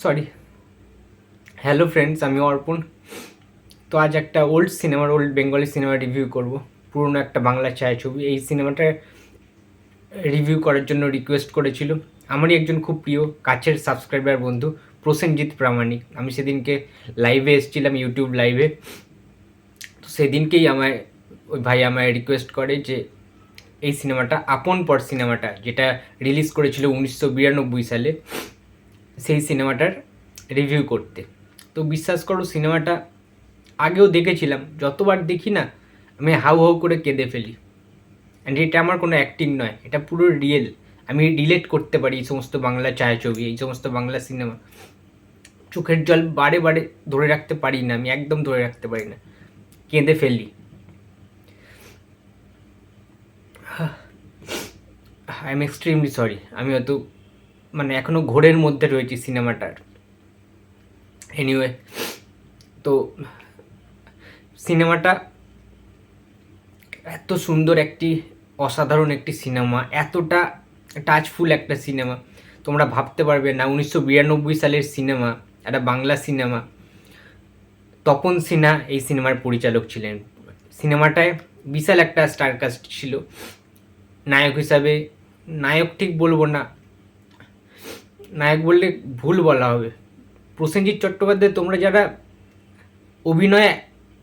Sorry. Hello friends, আমি অর্পণ। তো আজ একটা ওল্ড বেঙ্গলি সিনেমা রিভিউ করব। পুরনো একটা বাংলা ছায়াছবি। এই সিনেমাটা রিভিউ করার জন্য রিকোয়েস্ট করেছিল আমারই একজন খুব প্রিয় কাছের সাবস্ক্রাইবার বন্ধু প্রসেনজিৎ প্রামাণিক। আমি সেদিনকে লাইভে এসেছিলাম, ইউটিউব লাইভে। তো সেদিনকেই ওই ভাই আমায় রিকোয়েস্ট করে যে এই সিনেমাটা আপন পর সিনেমাটা যেটা রিলিজ করেছিল 1992 সালে, সেই সিনেমাটার রিভিউ করতে। তো বিশ্বাস করো, সিনেমাটা আগেও দেখেছিলাম, যতবার দেখি না আমি হাউ হাউ করে কেঁদে ফেলি। অ্যান্ড এটা আমার কোনো অ্যাক্টিং নয়, এটা পুরো রিয়েল। আমি রিলেট করতে পারি এই সমস্ত বাংলা ছায়াছবি, এই সমস্ত বাংলা সিনেমা। চোখের জল বারে বারে ধরে রাখতে পারি না, আমি একদম ধরে রাখতে পারি না, কেঁদে ফেলি। I am extremely sorry. আমি হয়তো এখনও ঘোরের মধ্যে রয়েছি সিনেমাটার। এনিওয়ে, তো সিনেমাটা এত সুন্দর একটি অসাধারণ একটি সিনেমা, এতটা টাচফুল একটা সিনেমা, তোমরা ভাবতে পারবে না। 1992 সালের সিনেমা, একটা বাংলা সিনেমা। তপন সিনহা এই সিনেমার পরিচালক ছিলেন। সিনেমাটায় বিশাল একটা স্টারকাস্ট ছিল। নায়ক হিসাবে, নায়ক ঠিক বলবো না, নায়ক বললে ভুল বলা হবে। প্রসেনজিৎ চট্টোপাধ্যায়, তোমরা যারা অভিনয়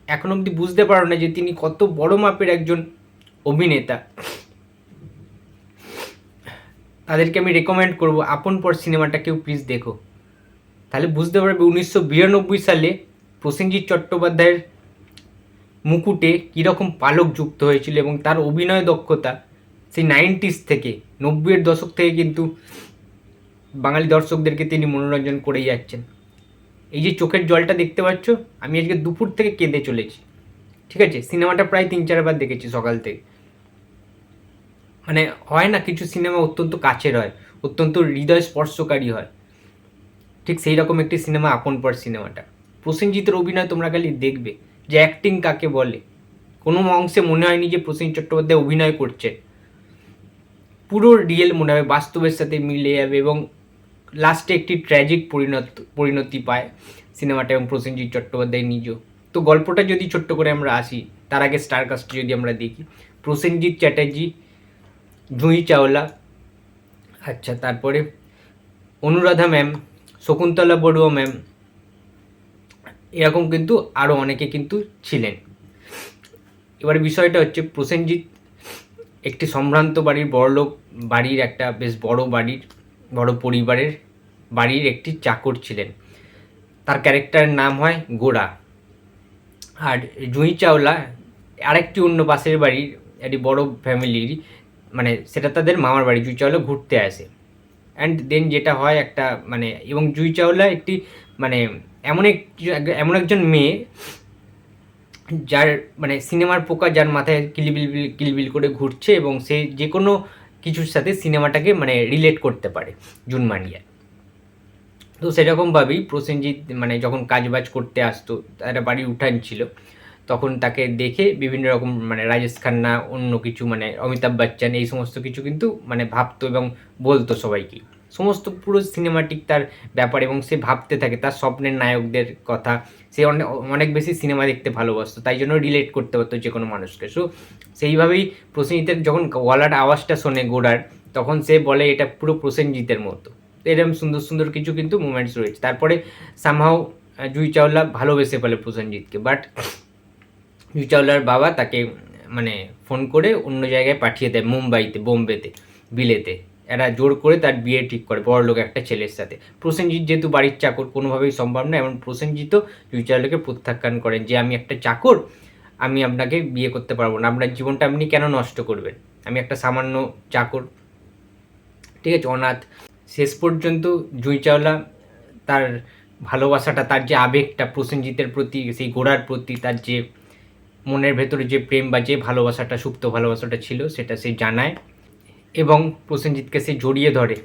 এখন অবধি বুঝতে পারো না যে তিনি কত বড় মাপের একজন অভিনেতা, তাদেরকে আমি রেকমেন্ড করবো আপন পর সিনেমাটা কেউ প্লিজ দেখো। তাহলে বুঝতে পারবে 1992 সালে প্রসেনজিৎ চট্টোপাধ্যায়ের মুকুটে কীরকম পালক যুক্ত হয়েছিল এবং তার অভিনয় দক্ষতা সেই 90s থেকে, 90-এর দশক থেকে কিন্তু বাঙালি দর্শকদেরকে তিনি মনোরঞ্জন করেই যাচ্ছেন। এই যে চোখের জলটা দেখতে পাচ্ছ, আমি আজকে দুপুর থেকে কেঁদে চলেছি। ঠিক আছে, সিনেমাটা প্রায় 3-4 বার দেখেছি সকাল থেকে। হয় না, কিছু সিনেমা অত্যন্ত কাছের হয়, অত্যন্ত হৃদয় স্পর্শকারী হয়, ঠিক সেই রকম একটি সিনেমা আপন পর সিনেমাটা। প্রসেনজিতের অভিনয় তোমরা খালি দেখবে যে অ্যাক্টিং কাকে বলে। কোনো অংশে মনে হয়নি যে প্রসেনজিৎ চট্টোপাধ্যায় অভিনয় করছে, পুরো রিয়েল মনে হবে, বাস্তবের সাথে মিলে যাবে। এবং লাস্টে একটি ট্র্যাজিক পরিণতি পায় সিনেমাটা এবং প্রসেনজিৎ চট্টোপাধ্যায় নিজেও। তো গল্পটা যদি ছোট্ট করে আমরা আসি, তার আগে স্টারকাস্ট যদি আমরা দেখি, প্রসেনজিৎ চ্যাটার্জি, জুঁই চাওলা, আচ্ছা, তারপরে অনুরাধা ম্যাম, শকুন্তলা বড়ুয়া ম্যাম, এরকম কিন্তু আরও অনেকে কিন্তু ছিলেন। এবার বিষয়টা হচ্ছে, প্রসেনজিৎ একটি সম্ভ্রান্ত বাড়ির, বড়লোক বাড়ির, একটা বেশ বড় পরিবারের বাড়ির একটি চাকর ছিলেন। তার ক্যারেক্টারের নাম হয় গোরা। আর জুঁই চাওলা আরেকটি অন্য পাশের বাড়ির একটি বড় ফ্যামিলির, সেটা তাদের মামার বাড়ি। জুঁই চাওলা ঘুরতে আসে। অ্যান্ড দেন যেটা হয় একটা এবং জুঁই চাওলা একটি এমন একজন মেয়ে, যার সিনেমার পোকা যার মাথায় কিলবিল করে ঘুরছে, এবং সে যে কোনো কিছুর সাথে সিনেমাটাকে রিলেট করতে পারে, জুনমানিয়া। তো সেরকমভাবেই প্রসেনজিৎ যখন কাজবাজ করতে আসতো, একটা বাড়ির উঠান ছিল, তখন তাকে দেখে বিভিন্ন রকম রাজেশ খান্না, অন্য কিছু অমিতাভ বচ্চন, এই সমস্ত কিছু কিন্তু ভাবতো এবং বলতো সবাইকে, সমস্ত পুরো সিনেমাটিক তার ব্যাপার। এবং সে ভাবতে থাকে তার স্বপ্নের নায়কদের কথা। সে অনেক বেশি সিনেমা দেখতে ভালোবাসতো, তাই জন্য রিলেট করতে পারতো যে কোনো মানুষকে। সো সেইভাবেই প্রসেনজিতের যখন গলার আওয়াজটা শোনে গোড়ার, তখন সে বলে এটা পুরো প্রসেনজিতের মতো। এরকম সুন্দর সুন্দর কিছু কিন্তু মুমেন্টস রয়েছে। তারপরে সামহাও জুঁই চাওলা ভালোবেসে ফেলে প্রসেনজিৎকে, বাট জুঁই চাওলার বাবা তাকে ফোন করে অন্য জায়গায় পাঠিয়ে দেয়, মুম্বাইতে, বোম্বেতে, বিলেতে। এরা জোর করে তার বিয়ে ঠিক করে বড়লোক একটা ছেলের সাথে। প্রসেনজিৎ যেহেতু বাড়ির চাকর, কোনোভাবেই সম্ভব না। এবং প্রসেনজিৎও জুঁই চাওলাকে প্রত্যাখ্যান করেন যে আমি একটা চাকর, আমি আপনাকে বিয়ে করতে পারবো না, আপনার জীবনটা আপনি কেন নষ্ট করবেন, আমি একটা সামান্য চাকর, ঠিক আছে, অনাথ। শেষ পর্যন্ত জুঁই চাওলা তার ভালোবাসাটা, তার যে আবেগটা প্রসেনজিতের প্রতি, সেই গোড়ার প্রতি তার যে মনের ভেতরে যে প্রেম বা যে ভালোবাসাটা, সুপ্ত ভালোবাসাটা ছিল, সেটা সে জানায় এবং প্রসেনজিৎকে সে জড়িয়ে ধরে,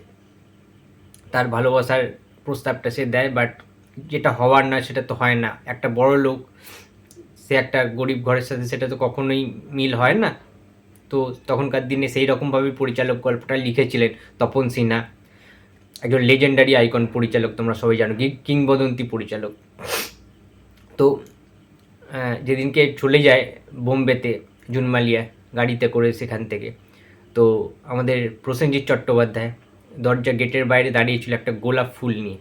তার ভালোবাসার প্রস্তাবটা সে দেয়। বাট যেটা হওয়ার না সেটা তো হয় না। একটা বড় লোক, সে একটা গরিব ঘরের সাথে সেটা তো কখনোই মিল হয় না। তো তখনকার দিনে সেই রকমভাবে পরিচালক গল্পটা লিখেছিলেন তপন সিনহা। একজন লেজেন্ডারি আইকন পরিচালক, তোমরা সবাই জানো, কিংবদন্তি পরিচালক। তো যেদিনকে চলে যায় বোম্বেতে জুন মালিয়া গাড়িতে করে সেখান থেকে, তো আমাদের প্রসেনজিৎ চট্টোপাধ্যায় দরজা গেটের বাইরে দাঁড়িয়েছিল একটা গোলাপ ফুল নিয়ে,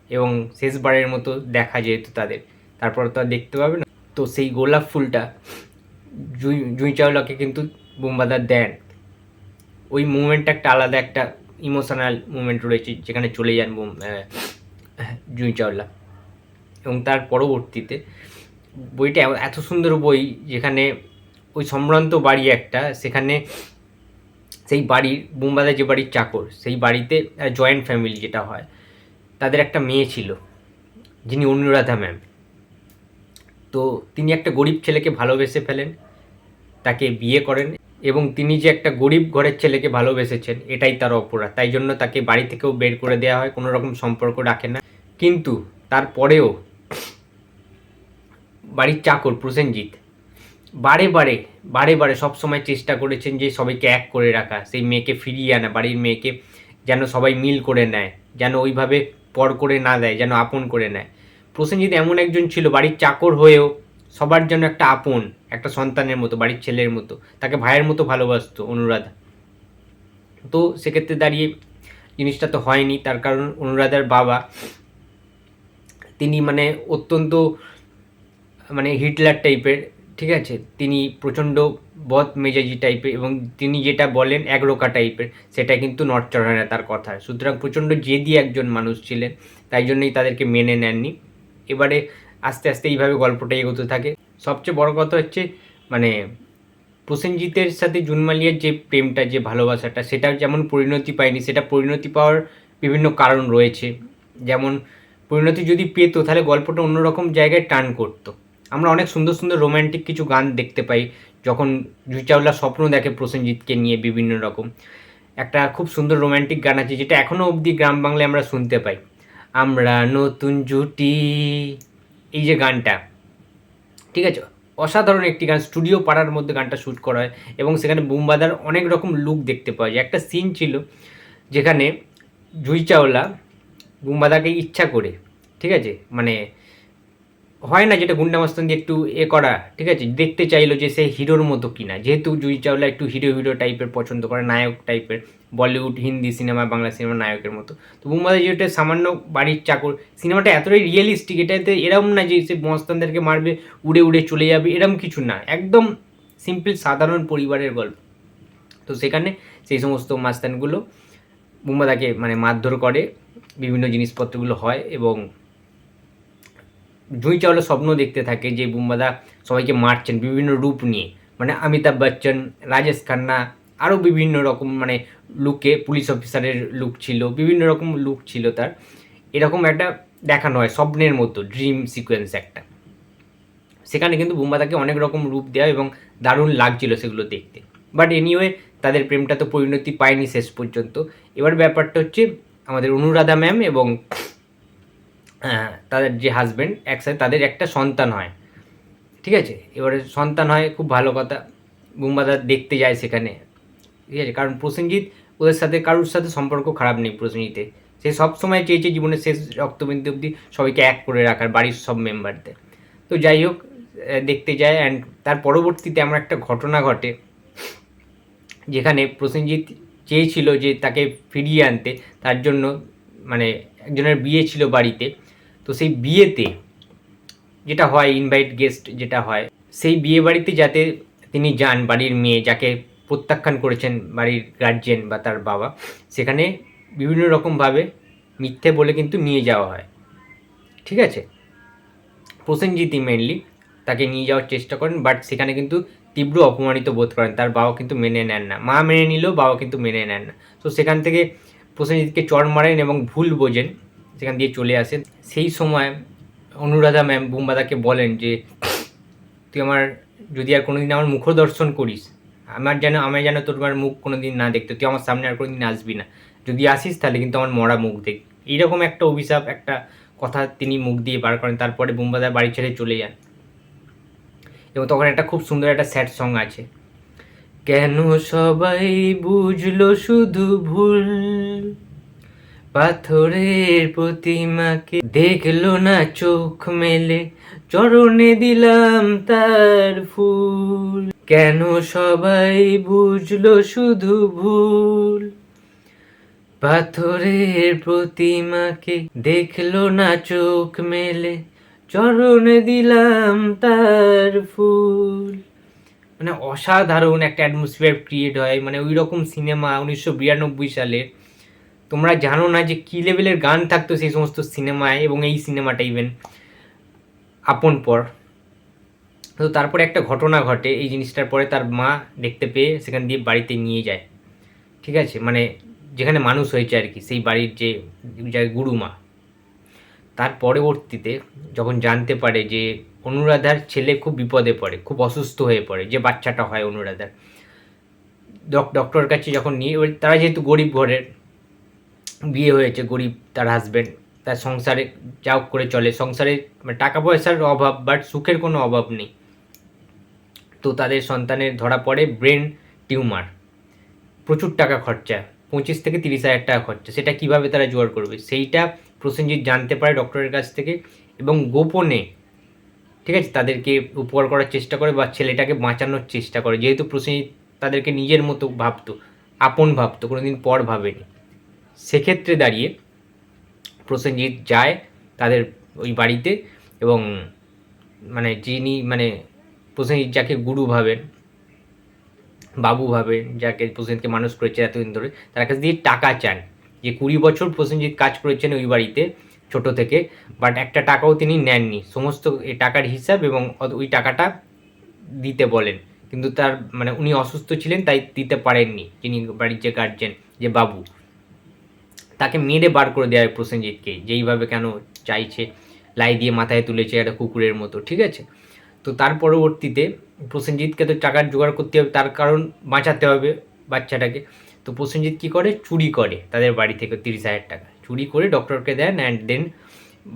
এবং শেষবারের মতো দেখা যেহেতু তাদের, তারপর তো আর দেখতে পাবে না, তো সেই গোলাপ ফুলটা জুঁই চাওলাকে কিন্তু বুম্বাদা দেন। ওই মুমেন্টটা একটা আলাদা একটা ইমোশনাল মুমেন্ট রয়েছে, যেখানে চলে যান জুঁই চাওলা। এবং তার পরবর্তীতে বইটা এত সুন্দর বই, যেখানে ওই সম্ভ্রান্ত বাড়ি একটা, সেখানে সেই বাড়ির বুম্বাদা যে বাড়ির চাকর, সেই বাড়িতে জয়েন্ট ফ্যামিলি যেটা হয়, তাদের একটা মেয়ে ছিল যিনি অনুরাধা ম্যাম। তো তিনি একটা গরিব ছেলেকে ভালোবেসে ফেলেন, তাকে বিয়ে করেন, এবং তিনি যে একটা গরিব ঘরের ছেলেকে ভালোবেসেছেন এটাই তার অপরাধ, তাই জন্য তাকে বাড়ি থেকেও বের করে দেওয়া হয়, কোনো রকম সম্পর্ক রাখে না। কিন্তু তারপরেও বাড়ির চাকর প্রসেনজিৎ বারে বারে সবসময় চেষ্টা করেছেন যে সবাইকে এক করে রাখা, সেই মেয়েকে ফিরিয়ে আনা, বাড়ির মেয়েকে যেন সবাই মিল করে নেয়, যেন ওইভাবে পর করে না দেয়, যেন আপন করে নেয়। প্রসেনজিৎ এমন একজন ছিল বাড়ির চাকর হয়েও সবার জন্য একটা আপন, একটা সন্তানের মতো, বাড়ির ছেলের মতো, তাকে ভাইয়ের মতো ভালোবাসতো অনুরাধা। তো সেক্ষেত্রে দাঁড়িয়ে জিনিসটা তো হয়নি, তার কারণ অনুরাধার বাবা তিনি মানে অত্যন্ত মানে হিটলার টাইপের, ঠিক আছে, তিনি প্রচণ্ড বদ মেজাজি টাইপের, এবং তিনি যেটা বলেন একরোখা টাইপের, সেটা কিন্তু নড়চড় হয় না তার কথা। সুতরাং প্রচণ্ড জেদি একজন মানুষ ছিলেন, তাই জন্যই তাদেরকে মেনে নেননি। এবারে আস্তে আস্তে এইভাবে গল্পটা এগোতে থাকে। সবচেয়ে বড় কথা হচ্ছে মানে প্রসেনজিতের সাথে জুন মালিয়ার যে প্রেমটা, যে ভালোবাসাটা, সেটা যেমন পরিণতি পায়নি, সেটা পরিণতি পাওয়ার বিভিন্ন কারণ রয়েছে। যেমন পরিণতি যদি পেতো তাহলে গল্পটা অন্যরকম জায়গায় টার্ন করতো। আমরা অনেক সুন্দর সুন্দর রোম্যান্টিক কিছু গান দেখতে পাই, যখন জুঁই চাওলা স্বপ্ন দেখে প্রসেনজিৎকে নিয়ে বিভিন্ন রকম। একটা খুব সুন্দর রোম্যান্টিক গান আছে যেটা এখনও অবধি গ্রাম বাংলায় আমরা শুনতে পাই, আমরা নতুন জুটি, এই যে গানটা, ঠিক আছে, অসাধারণ একটি গান। স্টুডিও পাড়ার মধ্যে গানটা শ্যুট করা হয়, এবং সেখানে বুম্বাদার অনেক রকম লুক দেখতে পাওয়া যায়। একটা সিন ছিল যেখানে জুঁই চাওলা বুম্বাদাকে ইচ্ছা করে, ঠিক আছে, মানে হয় না যেটা গুন্ডা মাস্তান দিয়ে একটু করা, ঠিক আছে, দেখতে চাইলো যে সে হিরোর মতো কিনা, যেহেতু জুঁই চাওলা একটু হিরো টাইপের পছন্দ করে, নায়ক টাইপের, বলিউড হিন্দি সিনেমা বাংলা সিনেমা নায়কের মতো। তো বুম্বাদা যেটা সামান্য বাড়ির চাকর, সিনেমাটা এতটাই রিয়েলিস্টিক, এটাতে এরম না যে সে মস্তানদেরকে মারবে উড়ে উড়ে চলে যাবে, এরম কিছু না, একদম সিম্পল সাধারণ পরিবারের গল্প। তো সেখানে সেই সমস্ত মাস্তানগুলো বুম্বাদাকে মানে মারধর করে, বিভিন্ন জিনিসপত্রগুলো হয়, এবং জুঁই চাওলা স্বপ্ন দেখতে থাকে যে বুম্বাদা সবাইকে মারছেন বিভিন্ন রূপ নিয়ে, মানে অমিতাভ বচ্চন, রাজেশ খান্না, আরও বিভিন্ন রকম মানে লুকে, পুলিশ অফিসারের লুক ছিল, বিভিন্ন রকম লুক ছিল তার, এরকম একটা দেখানো হয় স্বপ্নের মতো, ড্রিম সিকোয়েন্স একটা। সেখানে কিন্তু বুম্বাদাকে অনেক রকম রূপ দেওয়া, এবং দারুণ লাগছিল সেগুলো দেখতে। বাট এনিওয়ে তাদের প্রেমটা তো পরিণতি পায়নি শেষ পর্যন্ত। এবার ব্যাপারটা হচ্ছে আমাদের অনুরাধা ম্যাম এবং তাদের যে হাজব্যান্ড, একসাথে তাদের একটা সন্তান হয়, ঠিক আছে। এবারে সন্তান হয়, খুব ভালো কথা, বুম্বাদা দেখতে যায় সেখানে, ঠিক আছে, কারণ প্রসেনজিৎ ওদের সাথে কারোর সাথে সম্পর্ক খারাপ নেই প্রসেনজিতের, সে সবসময় চেয়েছে জীবনের শেষ রক্তবিন্দু অবধি সবাইকে এক করে রাখার, বাড়ির সব মেম্বারদের। তো যাই হোক, দেখতে যায়, অ্যান্ড তার পরবর্তীতে আমার একটা ঘটনা ঘটে, যেখানে প্রসেনজিৎ চেয়েছিল যে তাকে ফিরিয়ে আনতে, তার জন্য মানে একজনের বিয়ে ছিল বাড়িতে, তো সেই বিয়েতে যেটা হয় ইনভাইট গেস্ট যেটা হয়, সেই বিয়ে বাড়িতে যাতে তিনি যান, বাড়ির মেয়ে যাকে প্রত্যাখ্যান করেছেন বাড়ির গার্জেন বা তার বাবা, সেখানে বিভিন্ন রকমভাবে মিথ্যে বলে কিন্তু নিয়ে যাওয়া হয়, ঠিক আছে। প্রসেনজিৎই মেনলি তাকে নিয়ে যাওয়ার চেষ্টা করেন, বাট সেখানে কিন্তু তীব্র অপমানিত বোধ করেন, তার বাবা কিন্তু মেনে নেন না, মা মেনে নিলেও বাবা কিন্তু মেনে নেন না। তো সেখান থেকে প্রসেনজিৎকে চড় মারেন এবং ভুল বোঝেন, সেখান দিয়ে চলে আসেন। সেই সময় অনুরাধা ম্যাম বুম্বাদাকে বলেন যে তুই আমার যদি আর কোনোদিন আমার মুখ দর্শন করিস, আমায় যেন তোর মুখ কোনোদিন না দেখতে, তুই আমার সামনে আর কোনোদিন আসবি না, যদি আসিস তাহলে কিন্তু আমার মরা মুখ দেখ, এইরকম একটা অভিশাপ, একটা কথা তিনি মুখ দিয়ে বার করেন। তারপরে বুম্বাদা বাড়ি ছেড়ে চলে যান, এবং তখন একটা খুব সুন্দর একটা স্যাড সং আছে, কেন সবাই বুঝলো শুধু ভুল, পাথরের প্রতিমাকে দেখলো না চোখ মেলে, চরণে দিলাম তার ফুল, কেন সবাই বুঝলো শুধু ভুল। পাথরের প্রতিমাকে দেখলো না চোখ মেলে, চরণে দিলাম তার ফুল। মানে অসাধারণ একটা অ্যাটমসফিয়ার ক্রিয়েট হয়, মানে ওই রকম সিনেমা 1992 সালে। তোমরা জানো না যে কী লেভেলের গান থাকতো সেই সমস্ত সিনেমায়, এবং এই সিনেমাটা ইভেন আপন পর। তো তারপরে একটা ঘটনা ঘটে, এই জিনিসটার পরে তার মা দেখতে পেয়ে সেখান দিয়ে বাড়িতে নিয়ে যায়, ঠিক আছে, মানে যেখানে মানুষ হয়েছে আর কি, সেই বাড়ির যে গুরুমা। তার পরবর্তীতে যখন জানতে পারে যে অনুরাধার ছেলে খুব বিপদে পড়ে, খুব অসুস্থ হয়ে পড়ে, যে বাচ্চাটা হয় অনুরাধার, ডক্টরের কাছে যখন নিয়ে, তারা যেহেতু গরিব ঘরের, বিয়ে হয়েছে, গরিব তার হাজব্যান্ড, তার সংসারে যা হোক করে চলে, সংসারে মানে টাকা পয়সার অভাব, বাট সুখের কোনো অভাব নেই। তো তাদের সন্তানের ধরা পড়ে ব্রেন টিউমার, প্রচুর টাকা খরচা, 25 থেকে 30 হাজার টাকা খরচা। সেটা কিভাবে তারা জোগাড় করবে, সেইটা প্রসেনজিৎ জানতে পারে ডক্টরের কাছ থেকে, এবং গোপনে, ঠিক আছে, তাদেরকে উপকার করার চেষ্টা করে বা ছেলেটাকে বাঁচানোর চেষ্টা করে, যেহেতু প্রসেনজিৎ তাদেরকে নিজের মতো ভাবতো, আপন ভাবতো, কোনোদিন পর ভাবেনি। সেক্ষেত্রে দাঁড়িয়ে প্রসেনজিৎ যায় তাদের ওই বাড়িতে, এবং মানে যিনি মানে প্রসেনজিৎ যাকে গুরু ভাবেন, বাবু ভাবেন, যাকে প্রসেনজিৎকে মানুষ করেছে এতদিন ধরে, তার কাছে দিয়ে টাকা চান। যে 20 বছর প্রসেনজিৎ কাজ করেছেন ওই বাড়িতে ছোট থেকে, বাট একটা টাকাও তিনি নেননি, সমস্ত এই টাকার হিসাব এবং ওই টাকাটা দিতে বলেন, কিন্তু তার মানে উনি অসুস্থ ছিলেন তাই দিতে পারেননি। যিনি বাড়ির যে গার্জেন, যে বাবু, তাকে মেরে বার করে দেওয়া হয় প্রসেনজিৎকে, যেইভাবে কেন চাইছে, লাই দিয়ে মাথায় তুলেছে একটা কুকুরের মতো, ঠিক আছে। তো তার পরবর্তীতে প্রসেনজিৎকে তো টাকার জোগাড় করতে হবে, তার কারণ বাঁচাতে হবে বাচ্চাটাকে। তো প্রসেনজিৎ কী করে, চুরি করে তাদের বাড়ি থেকে 30 হাজার টাকা চুরি করে ডক্টরকে দেন, অ্যান্ড দেন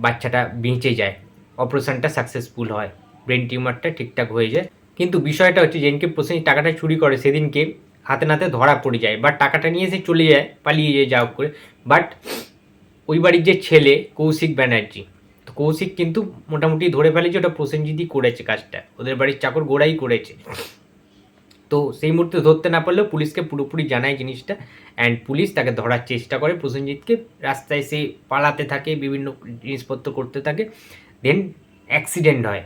বাচ্চাটা বেঁচে যায়, অপারেশনটা সাকসেসফুল হয়, ব্রেন টিউমারটা ঠিকঠাক হয়ে যায়। কিন্তু বিষয়টা হচ্ছে, যেদিনকে প্রসেনজিৎ টাকাটা চুরি করে সেদিনকে হাতে নাতে ধরা পড়ে যায়, বাট টাকাটা নিয়ে সে চলে যায়, পালিয়ে যায় যা হোক করে। বাট ওই বাড়ির যে ছেলে কৌশিক ব্যানার্জি, তো কৌশিক কিন্তু মোটামুটি ধরে ফেলে যে ওটা প্রসেনজিৎই করেছে কাজটা, ওদের বাড়ির চাকর গোড়াই করেছে। তো সেই মুহূর্তে ধরতে না পারলেও পুলিশকে পুরোপুরি জানায় জিনিসটা, অ্যান্ড পুলিশ তাকে ধরার চেষ্টা করে প্রসেনজিৎকে। রাস্তায় সে পালাতে থাকে, বিভিন্ন জিনিসপত্র করতে থাকে, দেন অ্যাক্সিডেন্ট হয়।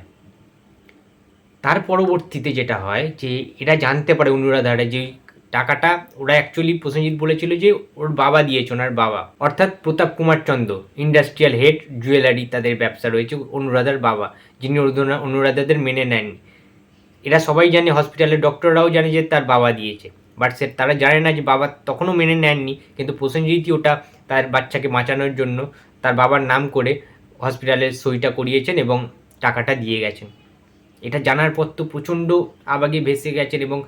তার পরবর্তীতে যেটা হয় যে এরা জানতে পারে অনুরাধারা যে টাকাটা ওরা অ্যাকচুয়ালি প্রসেনজিৎ বলেছিল যে ওর বাবা দিয়েছে, ওনার বাবা অর্থাৎ প্রতাপ কুমার চন্দ্র, ইন্ডাস্ট্রিয়াল হেড, জুয়েলারি তাদের ব্যবসা রয়েছে, অনুরাধার বাবা, যিনি অনুরাধাদের মেনে নেননি। এরা সবাই জানে, হসপিটালের ডক্টররাও জানে যে তার বাবা দিয়েছে, বাট তারা জানে না যে বাবা তখনও মেনে নেননি, কিন্তু প্রসেনজিৎই ওটা তার বাচ্চাকে বাঁচানোর জন্য তার বাবার নাম করে হসপিটালের সইটা করিয়েছেন এবং টাকাটা দিয়ে গেছেন। এটা জানার পর তো প্রচণ্ড আবেগে ভেসে গেছেন, এবং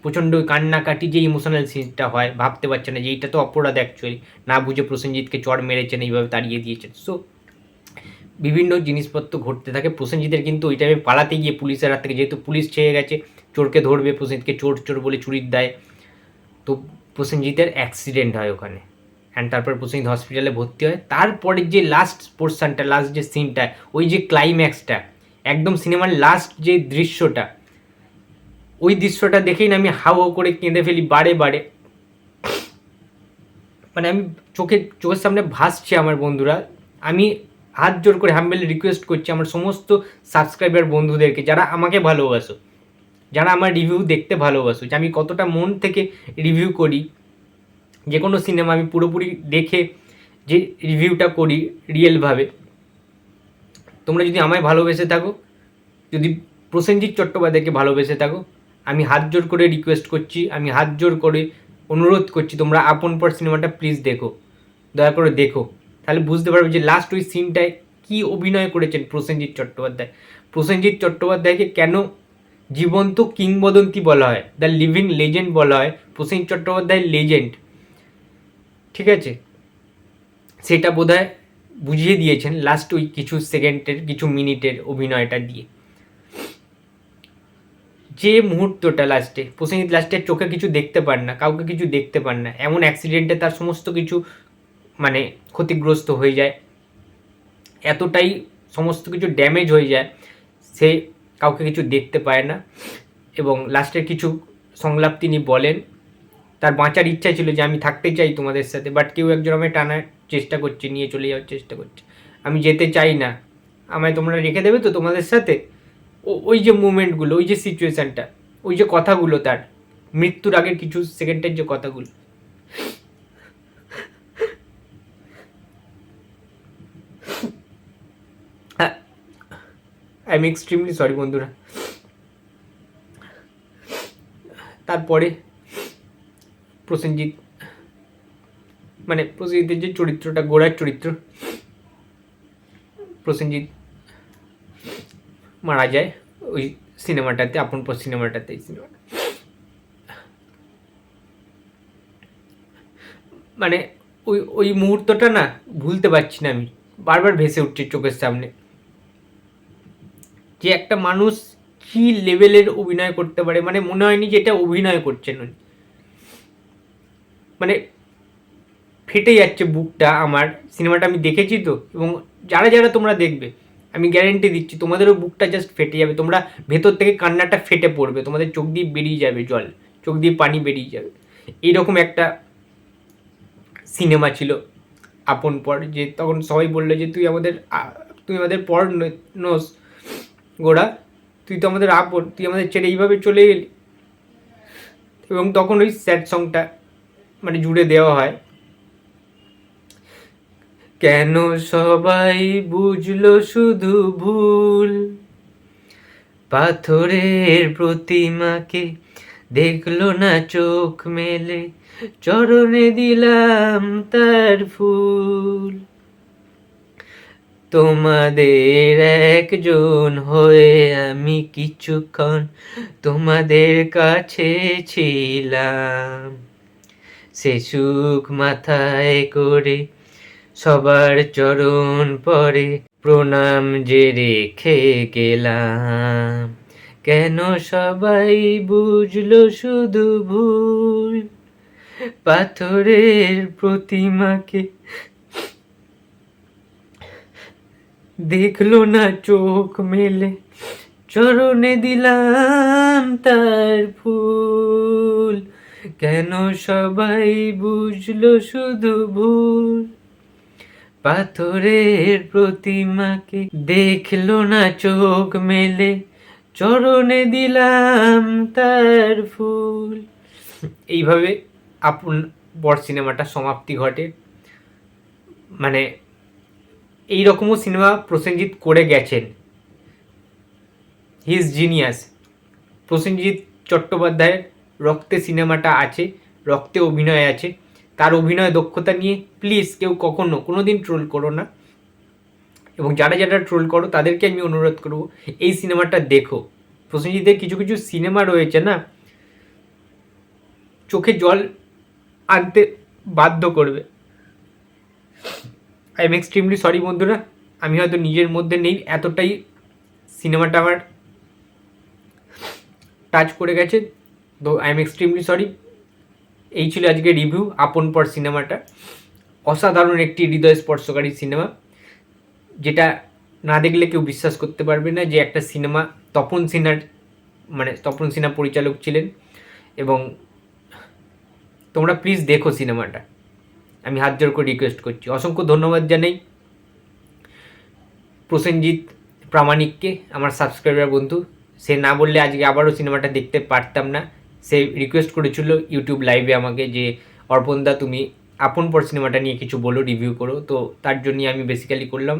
প্রচণ্ড কান্নাকাটি যে ইমোশনাল সিনটা হয়, ভাবতে পারছে না যে এইটা তো অপরাধ অ্যাকচুয়ালি, না বুঝে প্রসেনজিৎকে চড় মেরেছেন, এইভাবে তাড়িয়ে দিয়েছেন। সো বিভিন্ন জিনিসপত্র ঘটতে থাকে। প্রসেনজিতের কিন্তু ওই টাইমে পালাতে গিয়ে পুলিশের হাত থেকে, যেহেতু পুলিশ ছেয়ে গেছে, চোরকে ধরবে, প্রসেনজিৎকে চোর চোর বলে চুরির দেয়, তো প্রসেনজিতের অ্যাক্সিডেন্ট হয় ওখানে, অ্যান্ড তারপর প্রসেনজিৎ হসপিটালে ভর্তি হয়। তারপরে যে লাস্ট পোর্শনটা, লাস্ট যে সিনটা, ওই যে ক্লাইম্যাক্সটা, একদম সিনেমার লাস্ট যে দৃশ্যটা, ওই দৃশ্যটা দেখেই না আমি হাউ হাউ করে কেঁদে ফেলি বারে বারে। মানে আমি চোখের সামনে ভাসছে আমার বন্ধুরা। আমি হাত জোর করে হাম্বেলি রিকোয়েস্ট করছি আমার সমস্ত সাবস্ক্রাইবার বন্ধুদেরকে, যারা আমাকে ভালোবাসো, যারা আমার রিভিউ দেখতে ভালোবাসো, যে আমি কতটা মন থেকে রিভিউ করি, যে কোনো সিনেমা আমি পুরোপুরি দেখে যে রিভিউটা করি রিয়েলভাবে। তোমরা যদি আমায় ভালোবেসে থাকো, যদি প্রসেনজিৎ চট্টোপাধ্যায়কে ভালোবেসে থাকো, আমি হাত জোর করে রিকোয়েস্ট করছি, আমি হাত জোর করে অনুরোধ করছি, তোমরা আপন পর সিনেমাটা প্লিজ দেখো, দয়া করে দেখো। তাহলে বুঝতে পারবে যে লাস্ট ওই সিনটায় কী অভিনয় করেছেন প্রসেনজিৎ চট্টোপাধ্যায়। প্রসেনজিৎ চট্টোপাধ্যায়কে কেন জীবন্ত কিংবদন্তি বলা হয়, দ্য লিভিং লেজেন্ড বলা হয়, প্রসেনজিৎ চট্টোপাধ্যায় লেজেন্ড, ঠিক আছে, সেটা বোধহয় বুঝিয়ে দিয়েছেন লাস্ট ওই কিছু সেকেন্ডের, কিছু মিনিটের অভিনয়টা দিয়ে। যে মুহূর্তটা লাস্টে, প্রসেনজিৎ লাস্টে চোখে কিছু দেখতে পান না, কাউকে কিছু দেখতে পান না, এমন অ্যাক্সিডেন্টে তার সমস্ত কিছু মানে ক্ষতিগ্রস্ত হয়ে যায়, এতটাই সমস্ত কিছু ড্যামেজ হয়ে যায়, সে কাউকে কিছু দেখতে পায় না। এবং লাস্টের কিছু সংলাপ তিনি বলেন, তার বাঁচার ইচ্ছা ছিল যে আমি থাকতে চাই তোমাদের সাথে, বাট কেউ একজন আমায় টানার চেষ্টা করছে, নিয়ে চলে যাওয়ার চেষ্টা করছে, আমি যেতে চাই না, আমায় তোমরা রেখে দেবে তো তোমাদের সাথে। ওই যে মুভমেন্টগুলো, ওই যে সিচুয়েশানটা, ওই যে কথাগুলো, তার মৃত্যুর আগের কিছু সেকেন্ডের যে কথাগুলো, আই এম এক্সট্রিমলি সরি বন্ধুরা। তারপরে প্রসেনজিৎ, মানে প্রসেনজিতের যে চরিত্রটা, গোড়ার চরিত্র, প্রসেনজিৎ মারা যায় ওই সিনেমাটাতে, আপন পর সিনেমাটাতে। এই সিনেমাটা মানে ওই ওই মুহূর্তটা না ভুলতে পারছি না আমি, বারবার ভেসে উঠছে চোখের সামনে, যে একটা মানুষ কি লেভেলের অভিনয় করতে পারে। মানে মনে হয়নি যে এটা অভিনয় করছেন উনি, মানে ফেটে যাচ্ছে বুকটা আমার। সিনেমাটা আমি দেখেছি তো, এবং যারা যারা তোমরা দেখবে আমি গ্যারেন্টি দিচ্ছি তোমাদেরও বুকটা জাস্ট ফেটে যাবে, তোমরা ভেতর থেকে কান্নাটা ফেটে পড়বে, তোমাদের চোখ দিয়ে বেরিয়ে যাবে জল, চোখ দিয়ে পানি বেরিয়ে যাবে। এইরকম একটা সিনেমা ছিল আপন পর, যে তখন সবাই বললো যে তুই আমাদের পর নোস গোড়া, তুই তো আমাদের আপন, তুই আমাদের ছেড়ে এইভাবে চলে গেলি। এবং তখন ওই স্যাড সংটা মানে জুড়ে দেওয়া হয়, কেন সবাই বুঝলো শুধু ভুল, পাথরের প্রতিমাকে দেখলো না চোখ মেলে, চরণে দিলাম তার ফুল, তোমাদের একজন হয়ে আমি কিছুক্ষণ তোমাদের কাছে ছিলাম, সে সুখ মাথায় করে সবার চরণ পরে প্রণাম যে রেখে গেলাম, কেন সবাই বুঝলো শুধু ভুল, পাথরের প্রতিমাকে দেখলো না চোখ মেলে, চরণে দিলাম তার ফুল, কেন সবাই বুঝলো শুধু ভুল, পাথরের প্রতিমাকে দেখলো না চোখ মেলে, চরণে দিলাম তার ফুল। এইভাবে আপন পর সিনেমাটা সমাপ্তি ঘটে। মানে এই রকমও সিনেমা প্রসেনজিৎ করে গেছেন, হি ইজ জিনিয়াস। প্রসেনজিৎ চট্টোপাধ্যায়ের রক্তে সিনেমাটা আছে, রক্তে অভিনয় আছে, তার অভিনয় দক্ষতা নিয়ে প্লিজ কেউ কখনো কোনো দিন ট্রোল করো না। এবং যারা যারা ট্রোল করো তাদেরকে আমি অনুরোধ করব, এই সিনেমাটা দেখো। প্রসেনজিতের কিছু কিছু সিনেমা রয়েছে না, চোখে জল আনতে বাধ্য করবে। আই এম এক্সট্রিমলি সরি বন্ধুরা, আমি হয়তো নিজের মধ্যে নেই, এতটাই সিনেমাটা আমার টাচ করে গেছে, তো আই এম এক্সট্রিমলি সরি। এই ছিল আজকে রিভিউ আপন পর সিনেমাটা। অসাধারণ একটি হৃদয় স্পর্শকারী সিনেমা, যেটা না দেখলে কেউ বিশ্বাস করতে পারবে না যে একটা সিনেমা তপন সিনহা পরিচালক ছিলেন। এবং তোমরা প্লিজ দেখো সিনেমাটা, আমি হাত জোর করে রিকোয়েস্ট করছি। অসংখ্য ধন্যবাদ জানাই প্রসেনজিৎ প্রামাণিককে, আমার সাবস্ক্রাইবার বন্ধু। সে না বললে আজকে আবারও সিনেমাটা দেখতে পারতাম না। সে রিকোয়েস্ট করেছিল ইউটিউব লাইভে আমাকে যে অর্পণদা তুমি আপন পর সিনেমাটা নিয়ে কিছু বলো, রিভিউ করো। তো তার জন্যই আমি বেসিক্যালি করলাম।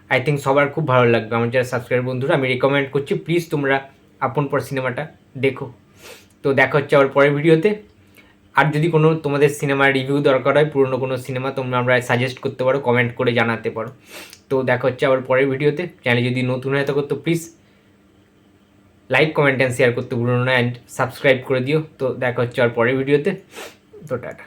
আই থিঙ্ক সবার খুব ভালো লাগবে, আমার যারা সাবস্ক্রাইবার বন্ধুরা। আমি রেকমেন্ড করছি প্লিজ তোমরা আপন পর সিনেমাটা দেখো। তো দেখা হচ্ছে আবার পরের ভিডিওতে। আর যদি কোনো তোমাদের সিনেমার রিভিউ দরকার হয়, পুরনো কোনো সিনেমা, তোমরা আমরা সাজেস্ট করতে পারো, কমেন্ট করে জানাতে পারো। তো দেখা হচ্ছে আবার পরের ভিডিওতে। চ্যানেলে যদি নতুন হয়ে থাকো তো please like, comment and share করতে ভুলো না, অ্যান্ড সাবস্ক্রাইব করে দিও। তো দেখা হচ্ছে আর পরের ভিডিওতে। তো টাটা।